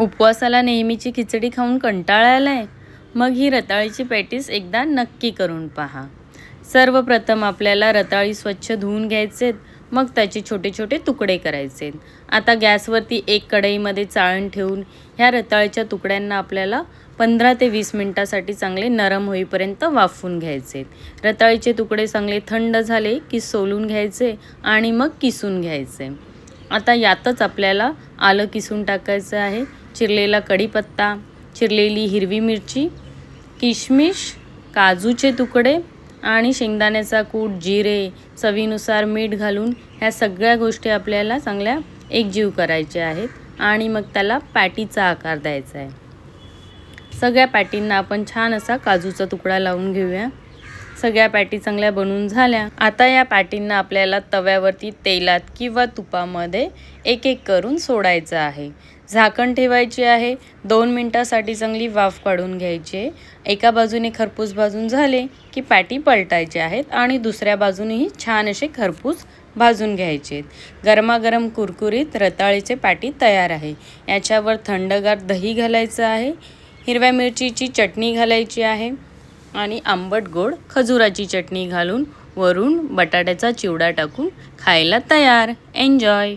उपवासाला नेहमीची खिचडी खाऊन कंटाळा आलाय? मग ही रताळीची पॅटीस एकदा नक्की करून पहा। सर्वप्रथम आपल्याला रताळी स्वच्छ धुवून घ्यायचेत, मग त्याचे छोटे छोटे तुकडे करायचे। आता गॅसवरती एक कढईमध्ये चाळण ठेवून ह्या रताळीच्या तुकड्यांना आपल्याला 15 ते 20 मिनिटासाठी चांगले नरम होईपर्यंत वाफवून घ्यायचे। रताळीचे तुकडे चांगले थंड झाले की सोलून घ्यायचे आणि मग किसून घ्यायचे। आता यातच आपल्याला आलं किसून टाकायचं आहे, चिरलेला कढीपत्ता, चिरलेली हिरवी मिरची, किशमिश, काजूचे तुकडे आणि शेंगदाण्याचा कूट, जिरे, चवीनुसार मीठ घालून ह्या सगळ्या गोष्टी आपल्याला चांगल्या एकजीव करायच्या आहेत आणि मग त्याला पॅटीचा आकार द्यायचा आहे। सगळ्या पॅटींना आपण छान असा काजूचा तुकडा लावून घेऊया। सगळ्या पॅटी चांगल्या बनवून झाल्या। आता या पॅटींना आपल्याला तव्यावरती तेलात किंवा तुपामध्ये एक एक करून सोडायचं आहे। झाकण ठेवायचे आहे। 2 मिनिटासाठी चांगली वाफ काढून घ्यायची आहे। एका बाजूने खरपूस भाजून झाले की पॅटी पलटायचे आहेत आणि दुसऱ्या बाजूनेही छान असे खरपूस भाजून घ्यायचे आहेत। गरमागरम कुरकुरीत रताळीचे पॅटी तयार आहे। याच्यावर थंडगार दही घालायचं आहे, हिरव्या मिरचीची चटणी घालायची आहे आणि आंबट गोड खजुराची चटणी घालून वरून बटाट्याचा चिवडा टाकून खायला तयार। एन्जॉय।